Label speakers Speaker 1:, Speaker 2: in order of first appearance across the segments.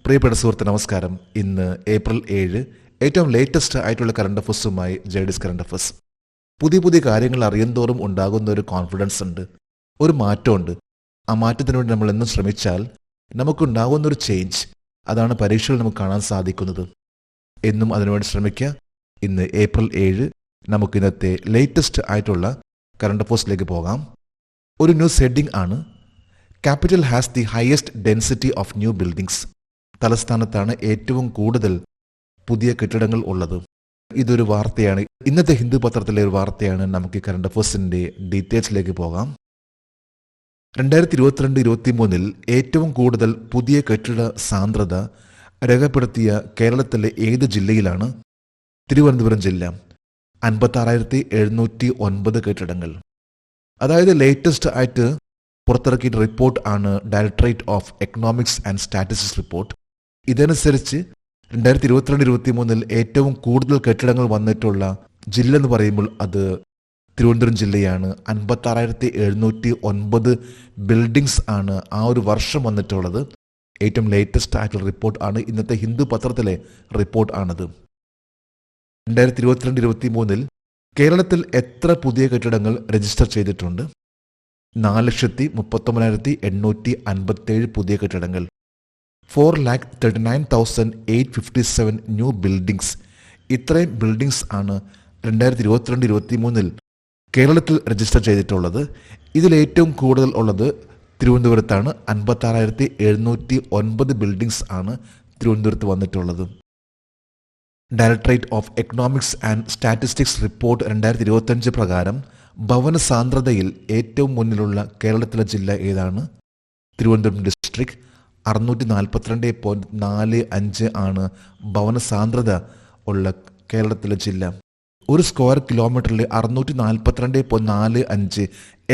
Speaker 1: പ്രിയപ്പെട്ട സുഹൃത്ത് നമസ്കാരം. ഇന്ന് ഏപ്രിൽ 7, ഏറ്റവും ലേറ്റസ്റ്റ് ആയിട്ടുള്ള കറണ്ട് അഫേഴ്സുമായി ജെഡിസ് കറണ്ട് അഫേഴ്സ്. പുതിയ കാര്യങ്ങൾ അറിയുന്തോറും ഉണ്ടാകുന്ന ഒരു കോൺഫിഡൻസ് ഉണ്ട്, ഒരു മാറ്റമുണ്ട്. ആ മാറ്റത്തിന് വേണ്ടി നമ്മൾ എന്നും ശ്രമിച്ചാൽ നമുക്കുണ്ടാകുന്ന ഒരു ചേഞ്ച്, അതാണ് പരീക്ഷയിൽ നമുക്ക് കാണാൻ സാധിക്കുന്നത്. എന്നും അതിനുവേണ്ടി ശ്രമിക്കുക. ഇന്ന് ഏപ്രിൽ 7 നമുക്ക് ഇന്നത്തെ ലേറ്റസ്റ്റ് ആയിട്ടുള്ള കറണ്ട് അഫേഴ്സിലേക്ക് പോകാം. ഒരു ന്യൂസ് ഹെഡിംഗ് ആണ്, capital has the highest density of new buildings. തലസ്ഥാനത്താണ് ഏറ്റവും കൂടുതൽ പുതിയ കെട്ടിടങ്ങൾ ഉള്ളത്. ഇതൊരു വാർത്തയാണ്, ഇന്നത്തെ ഹിന്ദു പത്രത്തിലെ ഒരു വാർത്തയാണ്. നമുക്ക് കറണ്ട് അഫേഴ്സിന്റെ ഡീറ്റെയിൽസിലേക്ക് പോകാം. 2022-23 ഏറ്റവും കൂടുതൽ പുതിയ കെട്ടിട സാന്ദ്രത രേഖപ്പെടുത്തിയ കേരളത്തിലെ ഏത് ജില്ലയിലാണ്? തിരുവനന്തപുരം ജില്ല. 56,709 കെട്ടിടങ്ങൾ. അതായത് ലേറ്റസ്റ്റ് ആയിട്ട് പുറത്തിറക്കിയ റിപ്പോർട്ട് ആണ് directorate of economics and statistics report. ഇതനുസരിച്ച് 2022-23 ഏറ്റവും കൂടുതൽ കെട്ടിടങ്ങൾ വന്നിട്ടുള്ള ജില്ല എന്ന് പറയുമ്പോൾ അത് തിരുവനന്തപുരം ജില്ലയാണ്. 56,709 ബിൽഡിങ്സ് ആണ് ആ ഒരു വർഷം വന്നിട്ടുള്ളത്. ഏറ്റവും ലേറ്റസ്റ്റ് ആയിട്ടുള്ള റിപ്പോർട്ട് ആണ്, ഇന്നത്തെ ഹിന്ദു പത്രത്തിലെ റിപ്പോർട്ട് ആണത്. 2022-23 കേരളത്തിൽ എത്ര പുതിയ കെട്ടിടങ്ങൾ രജിസ്റ്റർ ചെയ്തിട്ടുണ്ട്? 4,39,857 പുതിയ കെട്ടിടങ്ങൾ. 4,39,857 ന്യൂ ബിൽഡിങ്സ്. ഇത്രയും ബിൽഡിങ്സ് ആണ് 2022-23 കേരളത്തിൽ രജിസ്റ്റർ ചെയ്തിട്ടുള്ളത്. ഇതിലേറ്റവും കൂടുതൽ ഉള്ളത് തിരുവനന്തപുരത്താണ്. 56,709 ബിൽഡിങ്സ് ആണ് തിരുവനന്തപുരത്ത് വന്നിട്ടുള്ളത്. Directorate of economics and statistics report 2025 പ്രകാരം ഭവന സാന്ദ്രതയിൽ ഏറ്റവും മുന്നിലുള്ള കേരളത്തിലെ ജില്ല ഏതാണ്? തിരുവനന്തപുരം ഡിസ്ട്രിക്ട്. 642.45 ആണ് ഭവന സാന്ദ്രത ഉള്ള കേരളത്തിലെ ജില്ല. ഒരു സ്ക്വയർ കിലോമീറ്ററിൽ 642.45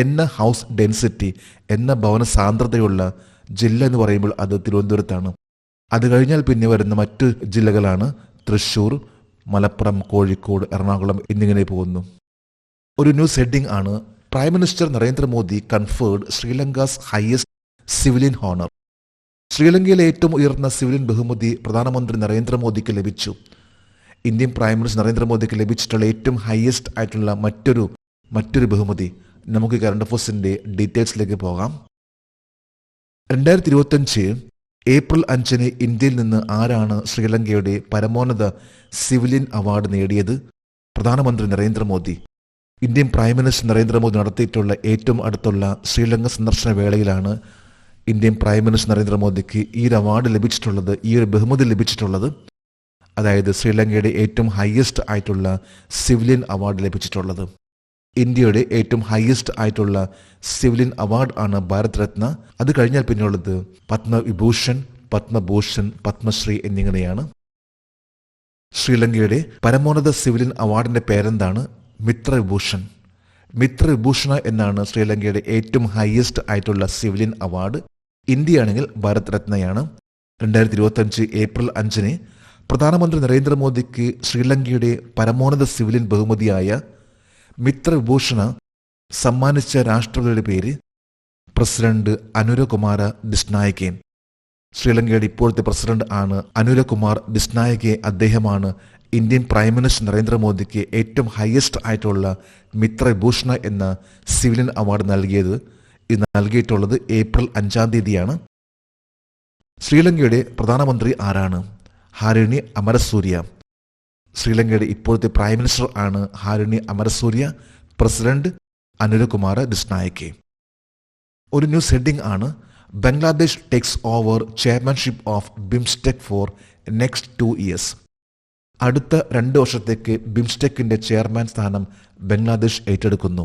Speaker 1: എന്ന ഹൗസ് ഡെൻസിറ്റി എന്ന ഭവന സാന്ദ്രതയുള്ള ജില്ല എന്ന് പറയുമ്പോൾ അത് തിരുവനന്തപുരത്താണ്. അത് കഴിഞ്ഞാൽ പിന്നെ വരുന്ന മറ്റു ജില്ലകളാണ് തൃശ്ശൂർ, മലപ്പുറം, കോഴിക്കോട്, എറണാകുളം എന്നിങ്ങനെ പോകുന്നു. ഒരു ന്യൂസ് ഹെഡിംഗ് ആണ്, prime minister Narendra Modi conferred Sri Lanka's highest civilian honour. ശ്രീലങ്കയിലെ ഏറ്റവും ഉയർന്ന സിവിലിയൻ ബഹുമതി പ്രധാനമന്ത്രി നരേന്ദ്രമോദിക്ക് ലഭിച്ചു. ഇന്ത്യൻ പ്രൈം മിനിസ്റ്റർ നരേന്ദ്രമോദിക്ക് ലഭിച്ചിട്ടുള്ള ഏറ്റവും ഹയസ്റ്റ് ആയിട്ടുള്ള മറ്റൊരു ബഹുമതി. നമുക്ക് കറണ്ട് അഫേഴ്സിന്റെ ഡീറ്റെയിൽസിലേക്ക് പോകാം. 2025 ഏപ്രിൽ 5 ഇന്ത്യയിൽ നിന്ന് ആരാണ് ശ്രീലങ്കയുടെ പരമോന്നത സിവിലിയൻ അവാർഡ് നേടിയത്? പ്രധാനമന്ത്രി Narendra Modi. Indian prime minister Narendra Modi നടത്തിയിട്ടുള്ള ഏറ്റവും അടുത്തുള്ള ശ്രീലങ്ക സന്ദർശന വേളയിലാണ് ഇന്ത്യൻ പ്രൈം മിനിസ്റ്റർ നരേന്ദ്രമോദിക്ക് ഈ ഒരു അവാർഡ് ലഭിച്ചിട്ടുള്ളത്, ഈ ഒരു ബഹുമതി ലഭിച്ചിട്ടുള്ളത്. അതായത് ശ്രീലങ്കയുടെ ഏറ്റവും ഹയസ്റ്റ് ആയിട്ടുള്ള സിവിലിയൻ അവാർഡ് ലഭിച്ചിട്ടുള്ളത്. ഇന്ത്യയുടെ ഏറ്റവും ഹയസ്റ്റ് ആയിട്ടുള്ള സിവിലിയൻ അവാർഡ് ആണ് ഭാരത് രത്ന. അത് കഴിഞ്ഞാൽ പിന്നെയുള്ളത് പത്മവിഭൂഷൺ, പത്മഭൂഷൺ, പത്മശ്രീ എന്നിങ്ങനെയാണ്. ശ്രീലങ്കയുടെ പരമോന്നത സിവിലിയൻ അവാർഡിന്റെ പേരെന്താണ്? മിത്രവിഭൂഷൺ. മിത്രവിഭൂഷണ എന്നാണ് ശ്രീലങ്കയുടെ ഏറ്റവും ഹയസ്റ്റ് ആയിട്ടുള്ള സിവിലിയൻ അവാർഡ്. ഇന്ത്യയാണെങ്കിൽ ഭാരത് രത്നയാണ്. 2025 ഏപ്രിൽ 5 പ്രധാനമന്ത്രി നരേന്ദ്രമോദിക്ക് ശ്രീലങ്കയുടെ പരമോന്നത സിവിലിയൻ ബഹുമതിയായ മിത്രവിഭൂഷണ സമ്മാനിച്ച രാഷ്ട്രപതിയുടെ പേര് പ്രസിഡന്റ് അനുരകുമാര ദിസ്നായകെ. ശ്രീലങ്കയുടെ ഇപ്പോഴത്തെ പ്രസിഡന്റ് ആണ് അനുരകുമാർ ദിസ്നായകെ. അദ്ദേഹമാണ് ഇന്ത്യൻ പ്രൈം മിനിസ്റ്റർ നരേന്ദ്രമോദിക്ക് ഏറ്റവും ഹയസ്റ്റ് ആയിട്ടുള്ള മിത്രവിഭൂഷണ എന്ന സിവിലിയൻ അവാർഡ് നൽകിയത്. ഇത് നൽകിയിട്ടുള്ളത് ഏപ്രിൽ 5 ശ്രീലങ്കയുടെ പ്രധാനമന്ത്രി ആരാണ്? ഹാരിണി അമരസൂര്യ. ശ്രീലങ്കയുടെ ഇപ്പോഴത്തെ പ്രൈം മിനിസ്റ്റർ ആണ് ഹാരിണി അമരസൂര്യ. പ്രസിഡന്റ് അനുരകുമാര ദിസ്നായകെ. ഒരു ന്യൂസ് ഹെഡിംഗ് ആണ്, Bangladesh takes over chairmanship of BIMSTEC for next 2 years. അടുത്ത 2 വർഷത്തേക്ക് ബിംസ്റ്റെക്കിന്റെ ചെയർമാൻ സ്ഥാനം ബംഗ്ലാദേശ് ഏറ്റെടുക്കുന്നു.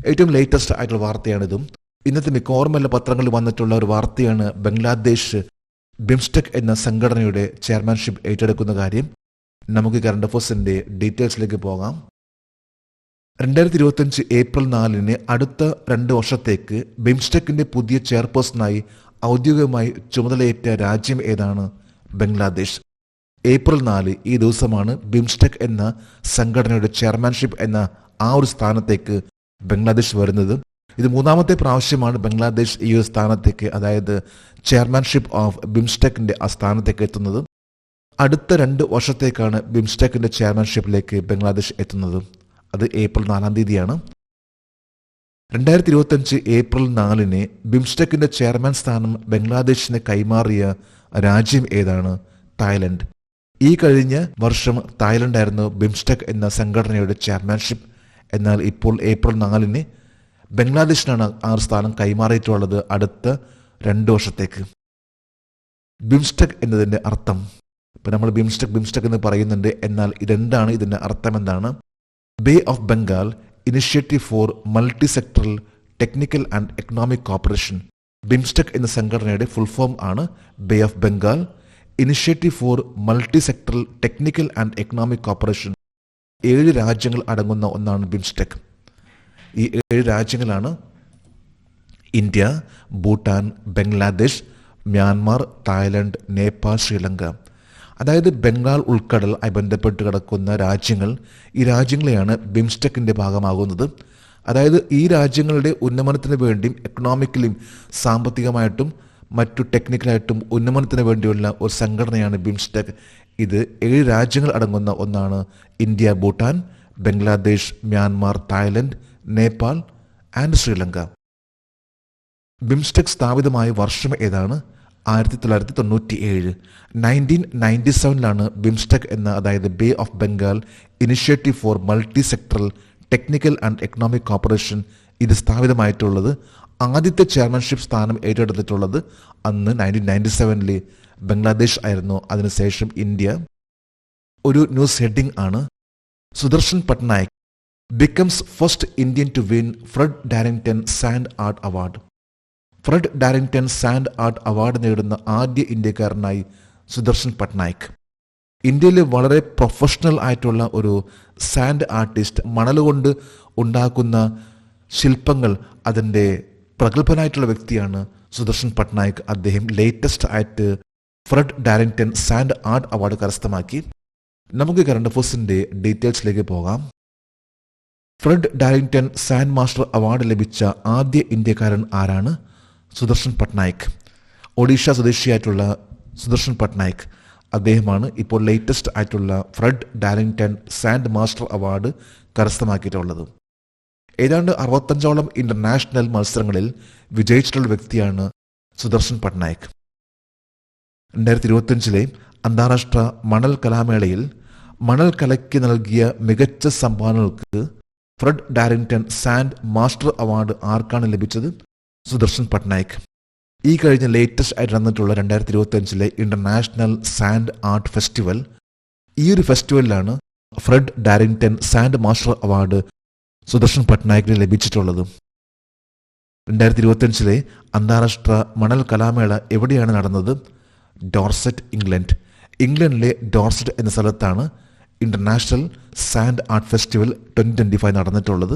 Speaker 1: ഏറ്റവും ലേറ്റസ്റ്റ് ആയിട്ടുള്ള വാർത്തയാണിതും. ഇന്നത്തെ മിക്കവാറും എല്ലാ പത്രങ്ങളിൽ വന്നിട്ടുള്ള ഒരു വാർത്തയാണ് ബംഗ്ലാദേശ് ബിംസ്റ്റെക് എന്ന സംഘടനയുടെ ചെയർമാൻഷിപ്പ് ഏറ്റെടുക്കുന്ന കാര്യം. നമുക്ക് കറണ്ട് അഫേഴ്സിന്റെ ഡീറ്റെയിൽസിലേക്ക് പോകാം. 2025 ഏപ്രിൽ 4 അടുത്ത 2 വർഷത്തേക്ക് ബിംസ്റ്റെക്കിന്റെ പുതിയ ചെയർപേഴ്സണായി ഔദ്യോഗികമായി ചുമതലയേറ്റ രാജ്യം ഏതാണ്? ബംഗ്ലാദേശ്. ഏപ്രിൽ 4 ഈ ദിവസമാണ് ബിംസ്റ്റെക് എന്ന സംഘടനയുടെ ചെയർമാൻഷിപ്പ് എന്ന ആ ഒരു സ്ഥാനത്തേക്ക് ബംഗ്ലാദേശ് വരുന്നത്. ഇത് മൂന്നാമത്തെ പ്രാവശ്യമാണ് ബംഗ്ലാദേശ് ഈ ഒരു സ്ഥാനത്തേക്ക്, അതായത് ചെയർമാൻഷിപ്പ് ഓഫ് ബിംസ്റ്റെക്കിൻ്റെ ആ സ്ഥാനത്തേക്ക് എത്തുന്നത്. അടുത്ത 2 വർഷത്തേക്കാണ് ബിംസ്റ്റെക്കിൻ്റെ ചെയർമാൻഷിപ്പിലേക്ക് ബംഗ്ലാദേശ് എത്തുന്നത്. അത് ഏപ്രിൽ 4 തീയതിയാണ്. 2025 ഏപ്രിൽ 4 ബിംസ്റ്റെക്കിൻ്റെ ചെയർമാൻ സ്ഥാനം ബംഗ്ലാദേശിന് കൈമാറിയ രാജ്യം ഏതാണ്? തായ്ലൻഡ്. ഈ കഴിഞ്ഞ വർഷം തായ്ലൻഡായിരുന്നു ബിംസ്റ്റെക് എന്ന സംഘടനയുടെ ചെയർമാൻഷിപ്പ്. എന്നാൽ ഇപ്പോൾ ഏപ്രിൽ 4 ബംഗ്ലാദേശിനാണ് ആ സ്ഥാനം കൈമാറിയിട്ടുള്ളത് അടുത്ത 2 വർഷത്തേക്ക്. ബിംസ്റ്റെക് എന്നതിൻ്റെ അർത്ഥം, ഇപ്പം നമ്മൾ ബിംസ്റ്റെക് എന്ന് പറയുന്നുണ്ട്, എന്നാൽ ഇതെന്താണ്, ഇതിൻ്റെ അർത്ഥം എന്താണ്? Bay of Bengal initiative four multi sectoral technical and economic corporation. BIMSTEC എന്ന സംഘടനയുടെ ഫുൾ ഫോം ആണ് bay of Bengal initiative four multi sectoral technical and economic corporation. 7 രാജ്യങ്ങൾ അടങ്ങുന്ന ഒന്നാണ് ബിംസ്റ്റെക്. ഈ 7 രാജ്യങ്ങളാണ് India, Bhutan, Bangladesh, Myanmar, Thailand, Nepal, Sri Lanka. അതായത് ബംഗാൾ ഉൾക്കടലുമായി ബന്ധപ്പെട്ട് കിടക്കുന്ന രാജ്യങ്ങൾ, ഈ രാജ്യങ്ങളെയാണ് ബിംസ്റ്റെക്കിൻ്റെ ഭാഗമാകുന്നത്. അതായത് ഈ രാജ്യങ്ങളുടെ ഉന്നമനത്തിന് വേണ്ടിയും എക്കണോമിക്കലിയും സാമ്പത്തികമായിട്ടും മറ്റു ടെക്നിക്കലായിട്ടും ഉന്നമനത്തിന് വേണ്ടിയുള്ള ഒരു സംഘടനയാണ് ബിംസ്റ്റെക്. ഇത് 7 രാജ്യങ്ങൾ അടങ്ങുന്ന ഒന്നാണ്. India, Bhutan, Bangladesh, Myanmar, Thailand, Nepal and Sri Lanka. BIMSTEC സ്ഥാപിതമായ വർഷം ഏതാണ്? 1997. 1997 ബിംസ്റ്റെക് എന്ന, അതായത് bay of Bengal initiative four multi sectoral technical and economic corporation ഇത് സ്ഥാപിതമായിട്ടുള്ളത്. ആദ്യത്തെ ചെയർമാൻഷിപ്പ് സ്ഥാനം ഏറ്റെടുത്തിട്ടുള്ളത് അന്ന് 1997 ബംഗ്ലാദേശ് ആയിരുന്നു. അതിനുശേഷം ഇന്ത്യ. ഒരു ന്യൂസ് ഹെഡിംഗ് ആണ്, Sudarsan Pattnaik becomes first Indian to win Fred Darrington sand art award. Fred Darrington sand art award നേടുന്ന ആദ്യ ഇന്ത്യക്കാരനായി സുദർശൻ പട്നായിക്. ഇന്ത്യയിൽ വളരെ പ്രൊഫഷണൽ ആയിട്ടുള്ള ഒരു സാൻഡ് ആർട്ടിസ്റ്റ്, മണൽ കൊണ്ട് ഉണ്ടാക്കുന്ന ശില്പങ്ങൾ അതിൻ്റെ പ്രഗത്ഭനായിട്ടുള്ള വ്യക്തിയാണ് സുദർശൻ പട്നായിക്. അദ്ദേഹം ലേറ്റസ്റ്റ് ആയിട്ട് Fred Darrington sand art award കരസ്ഥമാക്കി. നമുക്ക് കറണ്ട് അഫയേഴ്സിൻ്റെ ഡീറ്റെയിൽസിലേക്ക് പോകാം. Fred Darrington sand master award ലഭിച്ച ആദ്യ ഇന്ത്യക്കാരൻ ആരാണ്? സുദർശൻ പട്നായിക്. ഒഡീഷ സ്വദേശിയായിട്ടുള്ള സുദർശൻ പട്നായിക്, അദ്ദേഹമാണ് ഇപ്പോൾ ലേറ്റസ്റ്റ് ആയിട്ടുള്ള Fred Darrington sand master award കരസ്ഥമാക്കിയിട്ടുള്ളത്. ഏതാണ്ട് 65ഓളം ഇന്റർനാഷണൽ മത്സരങ്ങളിൽ വിജയിച്ചിട്ടുള്ള വ്യക്തിയാണ് സുദർശൻ പട്നായിക്. 2025 അന്താരാഷ്ട്ര മണൽ കലാമേളയിൽ മണൽ കലയ്ക്ക് നൽകിയ മികച്ച സംഭാവനകൾക്ക് Fred Darrington sand master award ആർക്കാണ് ലഭിച്ചത്? സുദർശൻ പട്നായിക്. ഈ കഴിഞ്ഞ ലേറ്റസ്റ്റ് ആയിട്ട് നടന്നിട്ടുള്ള 2025 ഇന്റർനാഷണൽ സാൻഡ് ആർട്ട് ഫെസ്റ്റിവൽ, ഈ ഒരു ഫെസ്റ്റിവലിലാണ് Fred Darrington sand master award Sudarsan പട്നായിക്കിന് ലഭിച്ചിട്ടുള്ളത്. 2025 അന്താരാഷ്ട്ര മണൽ കലാമേള എവിടെയാണ് നടന്നത്? Dorset, England. ഇംഗ്ലണ്ടിലെ ഡോർസെറ്റ് എന്ന സ്ഥലത്താണ് ഇന്റർനാഷണൽ സാൻഡ് ആർട്ട് ഫെസ്റ്റിവൽ 2025 നടന്നിട്ടുള്ളത്.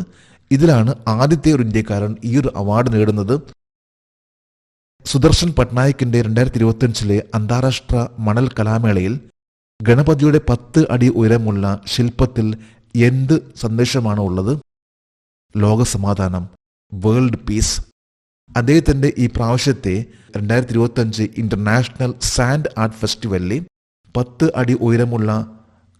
Speaker 1: ഇതിലാണ് ആദ്യത്തെ ഒരു ഇന്ത്യക്കാരൻ ഈ ഒരു അവാർഡ് നേടുന്നത്. സുദർശൻ പട്നായിക്കിന്റെ 2025 അന്താരാഷ്ട്ര മണൽ കലാമേളയിൽ ഗണപതിയുടെ 10 അടി ഉയരമുള്ള ശില്പത്തിൽ എന്ത് സന്ദേശമാണ് ഉള്ളത്? ലോകസമാധാനം, വേൾഡ് പീസ്. അദ്ദേഹത്തിൻ്റെ ഈ പ്രാവശ്യത്തെ 2025 ഇന്റർനാഷണൽ സാൻഡ് ആർട്ട് ഫെസ്റ്റിവലിലെ 10 അടി ഉയരമുള്ള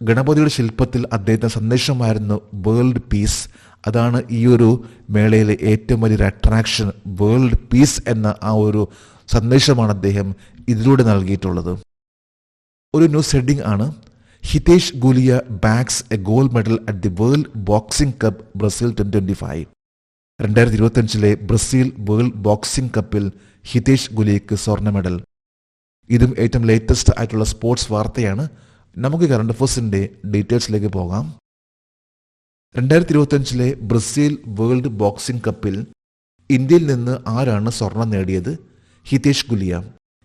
Speaker 1: ഗണപതിയുടെ ശില്പത്തിൽ അദ്ദേഹത്തിന്റെ സന്ദേശമായിരുന്നു വേൾഡ് പീസ്. അതാണ് ഈ ഒരു മേളയിലെ ഏറ്റവും വലിയൊരു അട്രാക്ഷൻ. വേൾഡ് പീസ് എന്ന ആ ഒരു സന്ദേശമാണ് അദ്ദേഹം ഇതിലൂടെ നൽകിയിട്ടുള്ളത്. ഒരു ന്യൂസ് ഹെഡിംഗ് ആണ്, Hitesh Gulia bags A gold medal at the world boxing cup Brazil 2025. 2025 Brazil world boxing കപ്പിൽ ഹിതേഷ് ഗുലിയക്ക് സ്വർണ്ണ മെഡൽ. ഇതും ഏറ്റവും ലേറ്റസ്റ്റ് ആയിട്ടുള്ള സ്പോർട്സ് വാർത്തയാണ്. നമുക്ക് കറണ്ട് അഫയേഴ്സിൻ്റെ ഡീറ്റെയിൽസിലേക്ക് പോകാം. 2025 ബ്രസീൽ വേൾഡ് ബോക്സിംഗ് കപ്പിൽ ഇന്ത്യയിൽ നിന്ന് ആരാണ് സ്വർണം നേടിയത്? ഹിതേഷ് ഗുലിയ.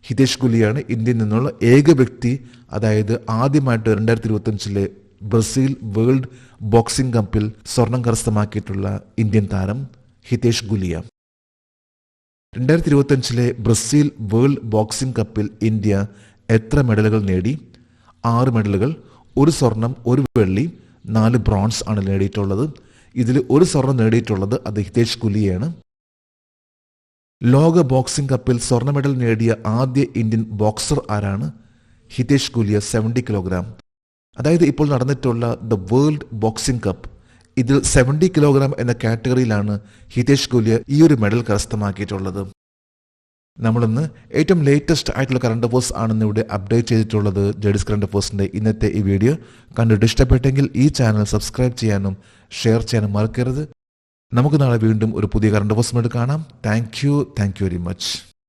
Speaker 1: ഹിതേഷ് ഗുലിയാണ് ഇന്ത്യയിൽ നിന്നുള്ള ഏക വ്യക്തി, അതായത് ആദ്യമായിട്ട് 2025 ബ്രസീൽ വേൾഡ് ബോക്സിംഗ് കപ്പിൽ സ്വർണം കരസ്ഥമാക്കിയിട്ടുള്ള ഇന്ത്യൻ താരം Hitesh Gulia. 2025 Brazil world boxing കപ്പിൽ ഇന്ത്യ എത്ര മെഡലുകൾ നേടി? 6 മെഡലുകൾ. 1 സ്വർണം, 1 വെള്ളി, 4 ബ്രോൺസ് ആണ് നേടിയിട്ടുള്ളത്. ഇതിൽ 1 സ്വർണം നേടിയിട്ടുള്ളത് അത് ഹിതേഷ് ഗുലിയാണ്. ലോക ബോക്സിംഗ് കപ്പിൽ സ്വർണ്ണ മെഡൽ നേടിയ ആദ്യ ഇന്ത്യൻ ബോക്സർ ആരാണ്? ഹിതേഷ് ഗുലിയ 70 കിലോഗ്രാം. അതായത് ഇപ്പോൾ നടന്നിട്ടുള്ള ദ വേൾഡ് ബോക്സിംഗ് കപ്പ്, ഇതിൽ 70 കിലോഗ്രാം എന്ന കാറ്റഗറിയിലാണ് ഹിതേഷ് ഗുലിയ ഈ ഒരു മെഡൽ കരസ്ഥമാക്കിയിട്ടുള്ളത്. നമ്മളിന്ന് ഏറ്റവും ലേറ്റസ്റ്റ് ആയിട്ടുള്ള കറണ്ട് അഫേഴ്സ് ആണെന്ന് ഇവിടെ അപ്ഡേറ്റ് ചെയ്തിട്ടുള്ളത്. ജഡീസ് കറണ്ട് അഫേഴ്സിൻ്റെ ഇന്നത്തെ ഈ വീഡിയോ കണ്ടിട്ട് ഇഷ്ടപ്പെട്ടെങ്കിൽ ഈ ചാനൽ സബ്സ്ക്രൈബ് ചെയ്യാനും ഷെയർ ചെയ്യാനും മറക്കരുത്. നമുക്ക് നാളെ വീണ്ടും ഒരു പുതിയ കറണ്ട് അഫേഴ്സുമായിട്ട് കാണാം. Thank you very much.